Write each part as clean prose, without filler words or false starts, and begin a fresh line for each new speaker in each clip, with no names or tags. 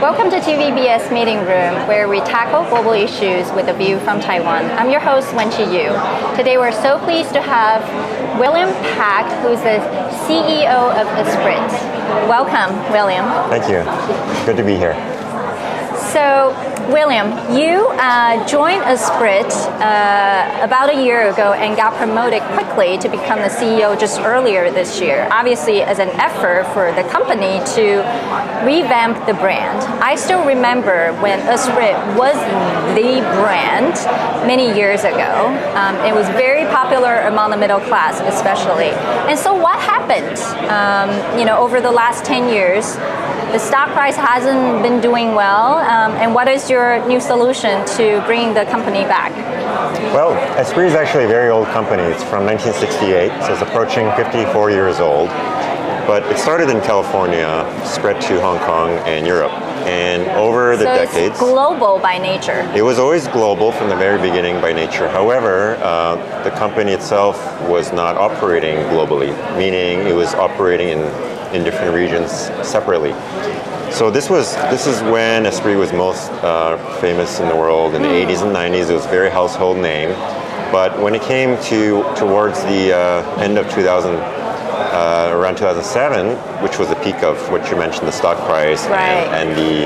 Welcome to TVBS Meeting Room, where we tackle global issues with a view from Taiwan. I'm your host, Wenchi Yu. Today we're so pleased to have William Pak, who's the CEO of Esprit. Welcome, William.
Thank you. Good to be here.
So, William, you joined Esprit about a year ago and got promoted quickly to become the CEO just earlier this year, obviously as an effort for the company to revamp the brand. I still remember when Esprit was the brand many years ago. It was very popular among the middle class especially. And so what happened? Over the last 10 years, the stock price hasn't been doing well, and what is your new solution to bring the company back?
Well, Esprit is actually a very old company. It's from 1968, so it's approaching 54 years old. But it started in California, spread to Hong Kong and Europe. And over the decades...
it's global by nature.
It was always global from the very beginning by nature. However, the company itself was not operating globally, meaning it was operating in different regions separately. So this is when Esprit was most famous in the world. In the 80s and 90s, it was a very household name. But when it came towards the end of 2000, around 2007, which was the peak of what you mentioned, the stock price and the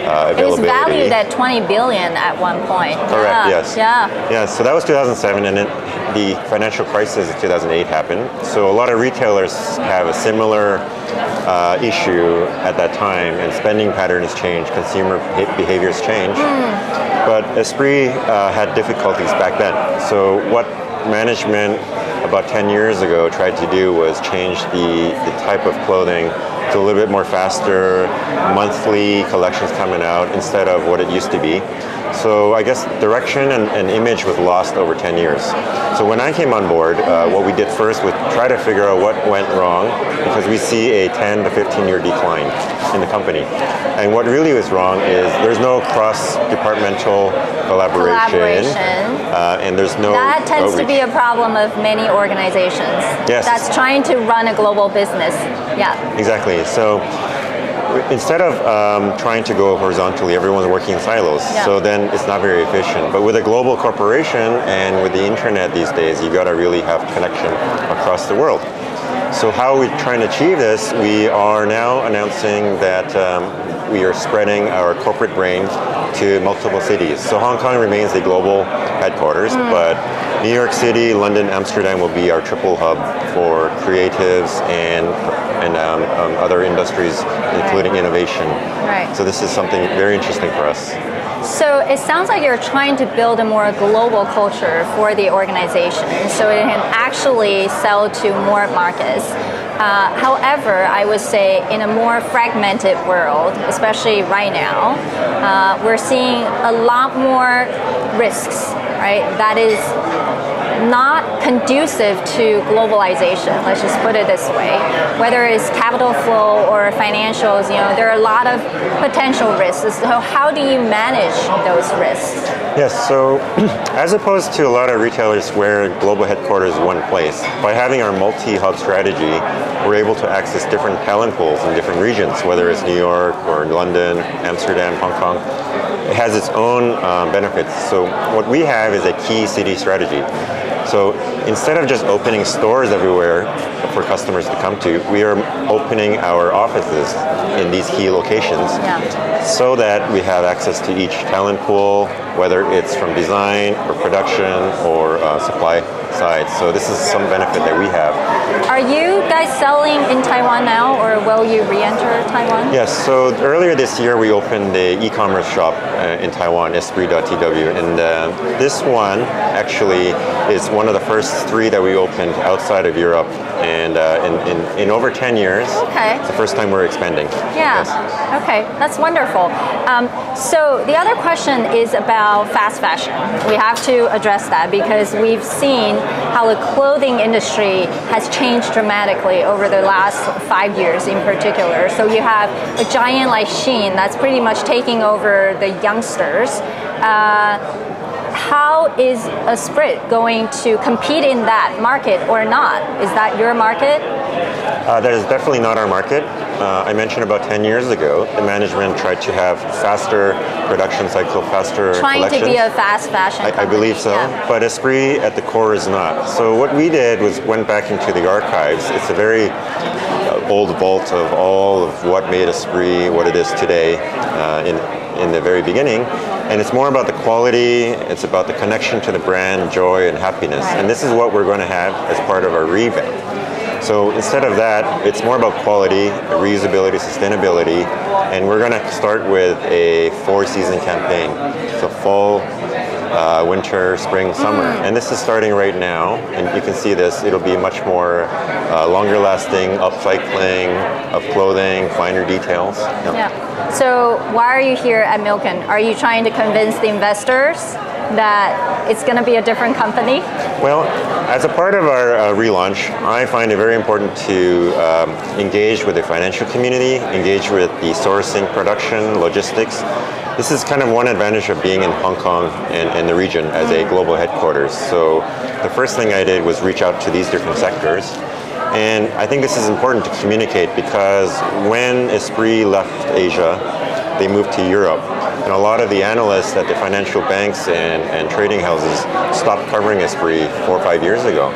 availability.
It was valued at $20 billion at one point.
Correct, yes.
Yeah,
so that was 2007, and then the financial crisis of 2008 happened. So a lot of retailers have a similar issue at that time, and spending patterns change, consumer behaviors change. But Esprit had difficulties back then. So what management about 10 years ago tried to do was change the type of clothing to a little bit more faster, monthly collections coming out instead of what it used to be. So I guess direction and image was lost over 10 years. So when I came on board, what we did first was try to figure out what went wrong, because we see a 10 to 15 year decline in the company. And what really was wrong is there's no cross-departmental collaboration. And there's no
That tends
outreach.
to be a problem of many organizations.
Yes.
That's trying to run a global business. Yeah.
Exactly. So instead of trying to go horizontally, everyone's working in silos.
Yeah.
So then it's not very efficient. But with a global corporation and with the internet these days, you got to really have connection across the world. So how are we trying to achieve this? We are now announcing that we are spreading our corporate brain to multiple cities. So Hong Kong remains the global headquarters, but New York City, London, Amsterdam will be our triple hub for creatives and other industries, including innovation.
Right.
So this is something very interesting for us.
So it sounds like you're trying to build a more global culture for the organization so it can actually sell to more markets. However, I would say in a more fragmented world, especially right now, we're seeing a lot more risks, right? That is not conducive to globalization, let's just put it this way. Whether it's capital flow or financials, there are a lot of potential risks. So how do you manage those risks?
Yes, so as opposed to a lot of retailers where global headquarters is one place, by having our multi-hub strategy, we're able to access different talent pools in different regions, whether it's New York or London, Amsterdam, Hong Kong. It has its own benefits. So what we have is a key city strategy. So instead of just opening stores everywhere for customers to come to, we are opening our offices in these key locations so that we have access to each talent pool, whether it's from design or production or supply side. So this is some benefit that we have.
Are you guys selling in Taiwan now, or will you re-enter Taiwan?
Yes, so earlier this year we opened the e-commerce shop in Taiwan, esprit.tw, and this one actually is one of the first 3 that we opened outside of Europe, and in over 10 years, it's the first time we're expanding.
Yeah, okay, that's wonderful. So the other question is about fast fashion. We have to address that because we've seen how the clothing industry has changed dramatically over the last 5 years in particular. So you have a giant like Shein that's pretty much taking over the youngsters. How is Esprit going to compete in that market or not? Is that your market?
That is definitely not our market. I mentioned about 10 years ago, the management tried to have faster production cycle, faster
Trying
collections.
to be a fast fashion company.
I believe so,
yeah.
but Esprit at the core is not. So what we did was went back into the archives. It's a very old vault of all of what made Esprit what it is today in the very beginning. And it's more about the quality, it's about the connection to the brand, joy and happiness.
Right.
And this is what we're going to have as part of our revamp. So instead of that, it's more about quality, reusability, sustainability, and we're going to start with a 4-season campaign. So fall, winter, spring, summer. And this is starting right now, and you can see this. It'll be much more longer lasting, upcycling of clothing, finer details.
Yeah. So why are you here at Milken? Are you trying to convince the investors that it's going to be a different company?
Well, as a part of our relaunch, I find it very important to engage with the financial community, engage with the sourcing, production, logistics. This is kind of one advantage of being in Hong Kong and the region as a global headquarters. So the first thing I did was reach out to these different sectors. And I think this is important to communicate because when Esprit left Asia, they moved to Europe. And a lot of the analysts at the financial banks and trading houses stopped covering Esprit 4 or 5 years ago.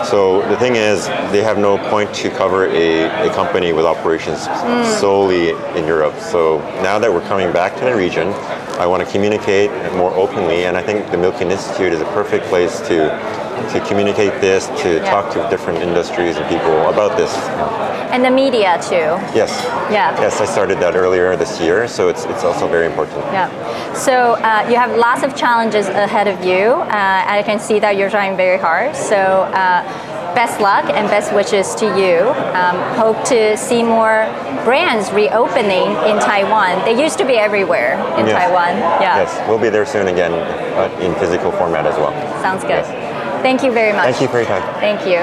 So the thing is, they have no point to cover a company with operations solely in Europe. So now that we're coming back to the region, I want to communicate more openly, and I think the Milken Institute is a perfect place to communicate this, to talk to different industries and people about this.
And the media too.
Yes.
Yeah.
Yes, I started that earlier this year, so it's also very important.
Yeah. So you have lots of challenges ahead of you, and I can see that you're trying very hard. So best luck and best wishes to you. Hope to see more brands reopening in Taiwan. They used to be everywhere in Taiwan. Yeah.
Yes, we'll be there soon again in physical format as well.
Sounds good.
Yes.
Thank you very much.
Thank you for your time.
Thank you.